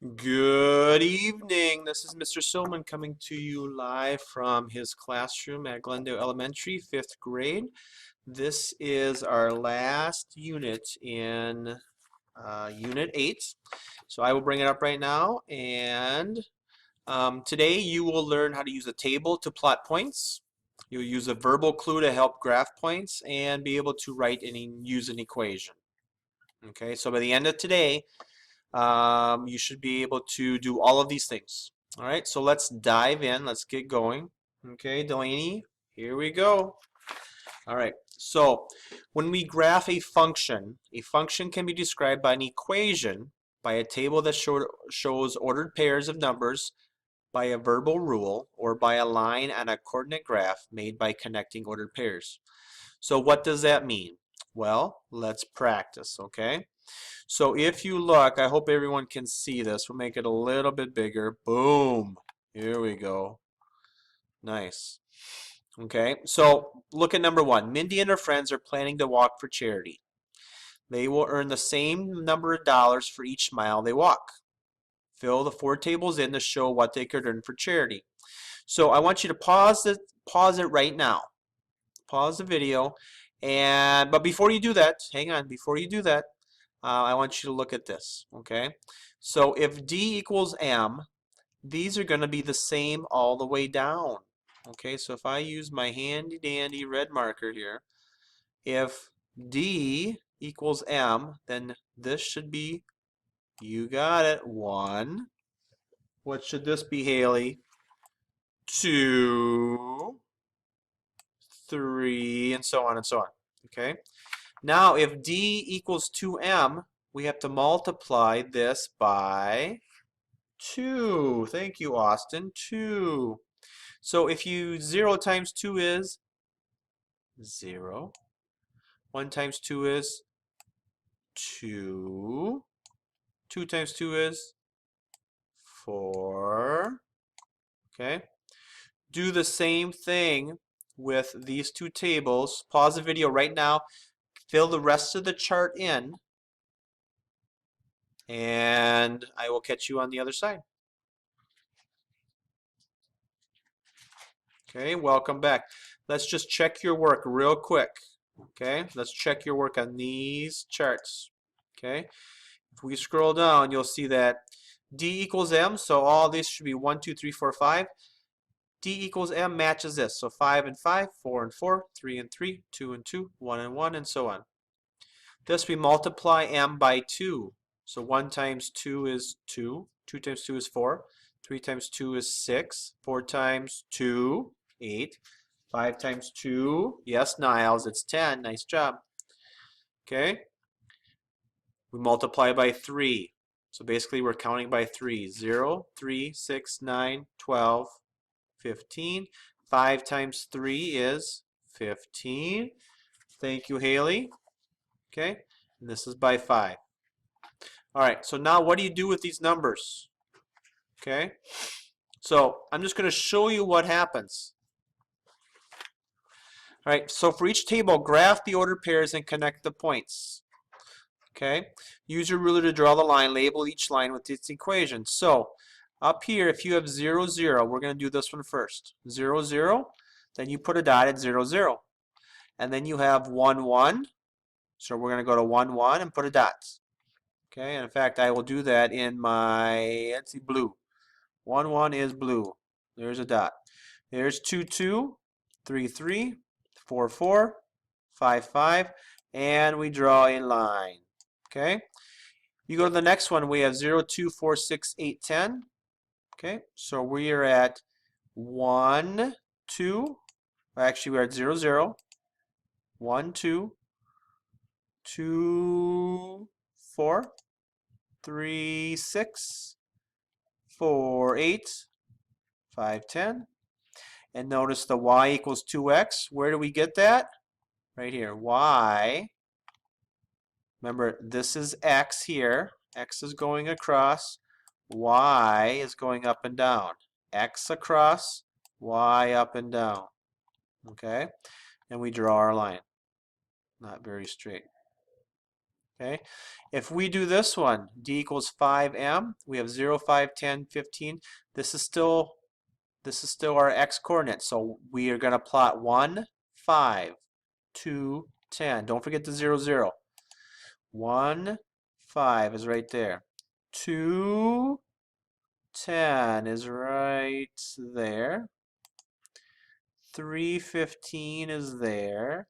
Good evening. This is Mr. Silman coming to you live from his classroom at Glendale Elementary, 5th grade. This is our last unit in Unit 8. So I will bring it up right now. And today you will learn how to use a table to plot points. You'll use a verbal clue to help graph points and be able to write and use an equation. Okay, so by the end of today, you should be able to do all of these things. All right, so let's dive in. Let's get going. Okay, Delaney, here we go. All right, so when we graph a function can be described by an equation, by a table that shows ordered pairs of numbers, by a verbal rule, or by a line on a coordinate graph made by connecting ordered pairs. So what does that mean? Well, let's practice, okay? So if you look, I hope everyone can see this. We'll make it a little bit bigger. Boom. Here we go. Nice. Okay, so look at number 1. Mindy and her friends are planning to walk for charity. They will earn the same number of dollars for each mile they walk. Fill the 4 tables in to show what they could earn for charity. So I want you to pause it right now. Pause the video. But before you do that, hang on, before you do that, I want you to look at this, okay? So if D equals M, these are going to be the same all the way down. Okay, so if I use my handy dandy red marker here, if D equals M, then this should be, you got it, 1. What should this be, Haley? 2, 3, and so on and so on. Okay? Now, if D equals 2M, we have to multiply this by 2. Thank you, Austin. 2. So if 0 times 2 is 0. 1 times 2 is 2. 2 times 2 is 4. Okay. Do the same thing with these two tables. Pause the video right now. Fill the rest of the chart in. And I will catch you on the other side. Okay, welcome back. Let's just check your work real quick. Okay, let's check your work on these charts. Okay, if we scroll down, you'll see that D equals M, so all these should be 1, 2, 3, 4, 5. D equals M matches this, so 5 and 5, 4 and 4, 3 and 3, 2 and 2, 1 and 1, and so on. This we multiply M by 2. So 1 times 2 is 2, 2 times 2 is 4, 3 times 2 is 6, 4 times 2, 8, 5 times 2, yes, Niles, it's 10, nice job. Okay, we multiply by 3. So basically we're counting by 3. 0, 3, 6, 9, 12, 15. 5 times 3 is 15. Thank you, Haley. Okay, and this is by 5. All right, so now what do you do with these numbers? Okay, so I'm just going to show you what happens. All right, so for each table, graph the ordered pairs and connect the points. Okay, use your ruler to draw the line, label each line with its equation. So up here, if you have 0, 0, we're going to do this one first. 0, 0, then you put a dot at 0, 0. And then you have 1, 1. So we're going to go to 1, 1 and put a dot. Okay, and in fact, I will do that in my, let's see, blue. 1, 1 is blue. There's a dot. There's 2, 2, 3, 3, 4, 4, 5, 5, and we draw a line. Okay, you go to the next one, we have 0, 2, 4, 6, 8, 10. Okay, so we are at 1, 2, actually we're at 0, 0, 1, 2, 2, 4, 3, 6, 4, 8, 5, 10. And notice the y equals 2x. Where do we get that? Right here. Y. Remember, this is x here. X is going across. Y is going up and down. X across, y up and down. Okay? And we draw our line. Not very straight. Okay, if we do this one, d equals 5m, we have 0, 5, 10, 15. This is still our x coordinate. So we are going to plot 1, 5, 2, 10. Don't forget the 0, 0. 1, 5 is right there. 2, 10 is right there. 3, 15 is there.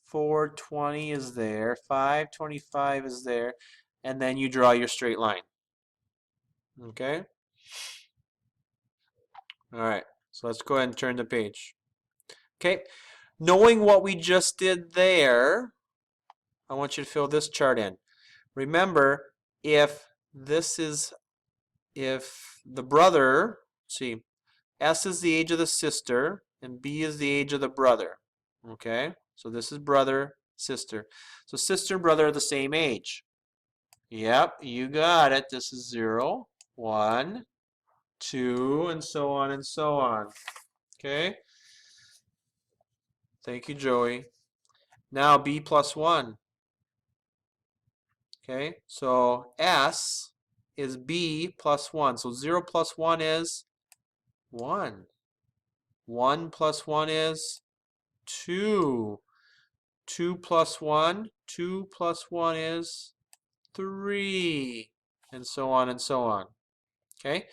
4, 20 is there. 5, 25 is there. And then you draw your straight line. Okay? All right. So let's go ahead and turn the page. Okay. Knowing what we just did there, I want you to fill this chart in. Remember, if the brother, see, S is the age of the sister, and B is the age of the brother. Okay? So this is brother, sister. So sister and brother are the same age. Yep, you got it. This is 0, 1, 2, and so on and so on. Okay? Thank you, Joey. Now B plus 1. Okay, so S is B plus 1. So 0 plus 1 is 1. 1 plus 1 is 2. 2 plus 1 is 3. And so on and so on. Okay,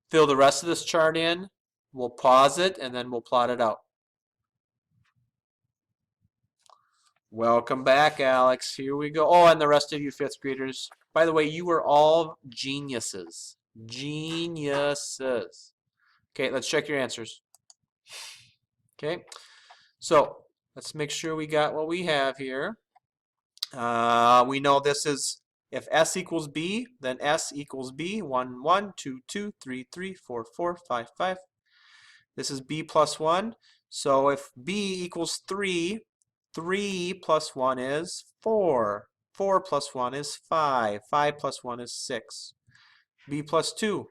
fill the rest of this chart in. We'll pause it and then we'll plot it out. Welcome back, Alex. Here we go. Oh, and the rest of you fifth graders. By the way, you were all geniuses. Geniuses. Okay, let's check your answers. Okay, so let's make sure we got what we have here. We know this is, if S equals B, then S equals B. 1, 1, 2, 2, 3, 3, 4, 4, 5, 5. This is B plus 1. So if B equals 3, 3 plus 1 is 4. 4 plus 1 is 5. 5 plus 1 is 6. B plus 2.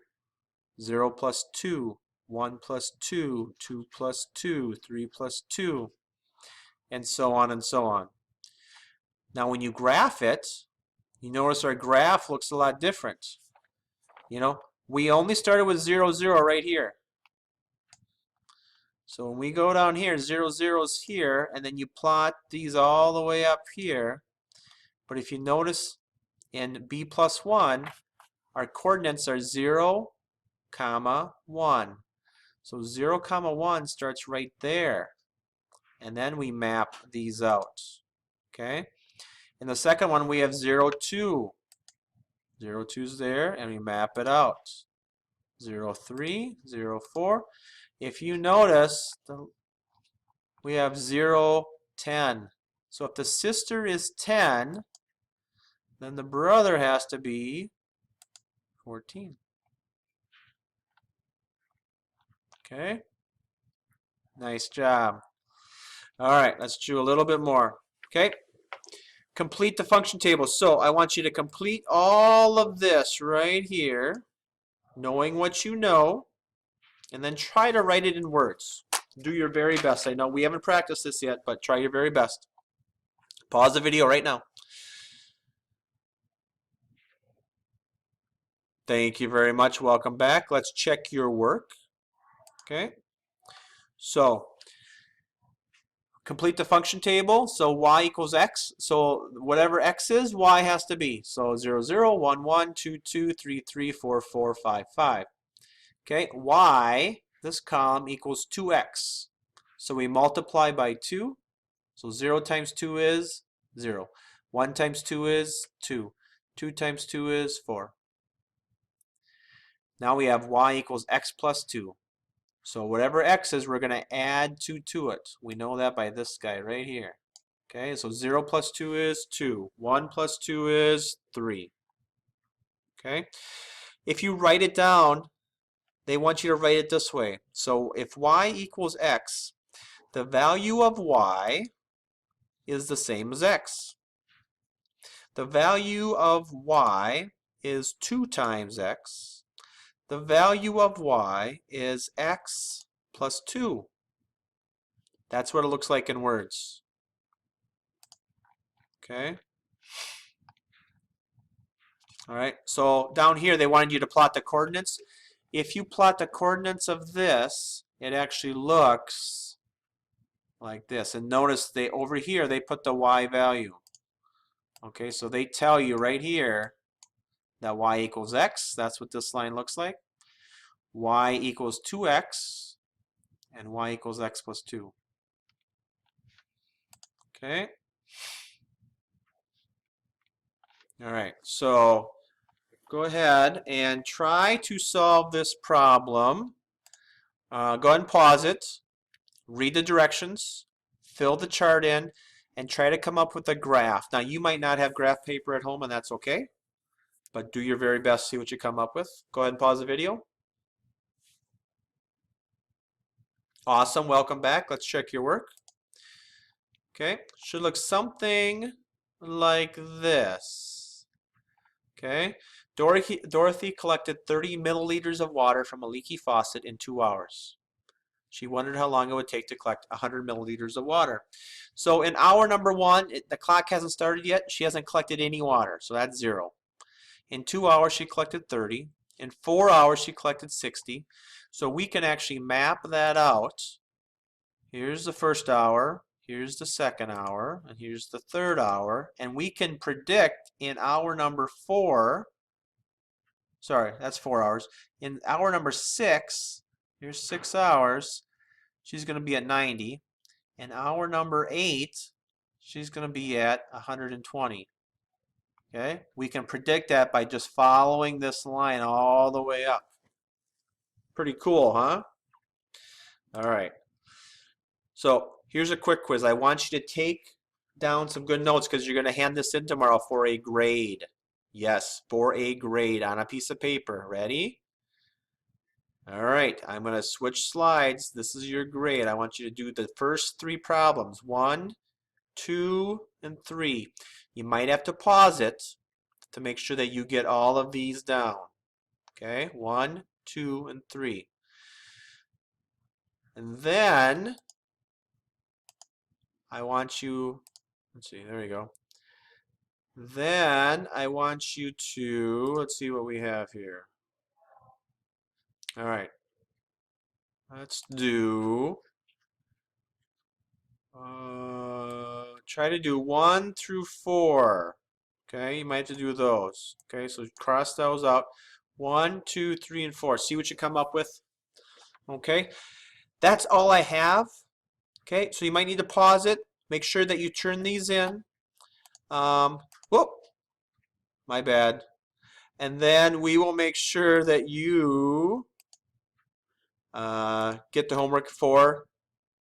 0 plus 2. 1 plus 2. 2 plus 2. 3 plus 2. And so on and so on. Now when you graph it, you notice our graph looks a lot different. You know, we only started with 0, 0 right here. So when we go down here, 0, 0 is here, and then you plot these all the way up here. But if you notice in B plus 1, our coordinates are 0, comma 1. So 0, comma 1 starts right there. And then we map these out. Okay? In the second one, we have 0, 2. 0, 2 is there, and we map it out. 0, 3, 0, 4. If you notice, we have 0, 10. So if the sister is 10, then the brother has to be 14. Okay? Nice job. All right, let's do a little bit more. Okay? Complete the function table. So I want you to complete all of this right here, knowing what you know, and then try to write it in words. Do your very best. I know we haven't practiced this yet, but try your very best. Pause the video right now. Thank you very much. Welcome back. Let's check your work. Okay. So complete the function table. So y equals x. So whatever x is, y has to be. So 0, 0, 1, 1, 2, 2, 3, 3, 4, 4, 5, 5. Okay, y, this column equals 2x. So we multiply by 2. So 0 times 2 is 0. 1 times 2 is 2. 2 times 2 is 4. Now we have y equals x plus 2. So whatever x is, we're going to add 2 to it. We know that by this guy right here. Okay, so 0 plus 2 is 2. 1 plus 2 is 3. Okay, if you write it down, they want you to write it this way. So if y equals x, the value of y is the same as x. The value of y is 2 times x. The value of y is x plus 2. That's what it looks like in words. Okay? All right, so down here they wanted you to plot the coordinates. If you plot the coordinates of this, it actually looks like this. And notice they over here they put the y value. Okay, so they tell you right here that y equals x. That's what this line looks like. Y equals 2x, and y equals x plus 2. Okay. All right, so go ahead and try to solve this problem. Go ahead and pause it, read the directions, fill the chart in, and try to come up with a graph. Now, you might not have graph paper at home, and that's okay, but do your very best to see what you come up with. Go ahead and pause the video. Awesome, welcome back. Let's check your work. Okay, should look something like this. Okay, Dorothy collected 30 milliliters of water from a leaky faucet in 2 hours. She wondered how long it would take to collect 100 milliliters of water. So in hour number 1, the clock hasn't started yet. She hasn't collected any water, so that's 0. In 2 hours, she collected 30. In 4 hours, she collected 60. So we can actually map that out. Here's the first hour, here's the second hour, and here's the third hour. And we can predict in hour number 4, sorry, that's 4 hours. In hour number 6, here's 6 hours, she's going to be at 90. In hour number 8, she's going to be at 120. Okay, we can predict that by just following this line all the way up. Pretty cool, huh? All right. So here's a quick quiz. I want you to take down some good notes because you're going to hand this in tomorrow for a grade. Yes, for a grade on a piece of paper. Ready? All right, I'm going to switch slides. This is your grade. I want you to do the first 3 problems. 1, 2, and 3. You might have to pause it to make sure that you get all of these down. Okay, 1, 2, and 3. And then I want you, let's see, there you go. Then I want you to, let's see what we have here. All right, let's do, try to do 1 through 4. Okay, you might have to do those. Okay, so cross those out. 1, 2, 3, and 4. See what you come up with. Okay, that's all I have. Okay, so you might need to pause it. Make sure that you turn these in. Whoop, my bad. And then we will make sure that you get the homework for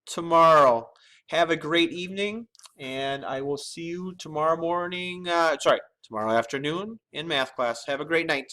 tomorrow. Have a great evening, and I will see you tomorrow morning, tomorrow afternoon in math class. Have a great night.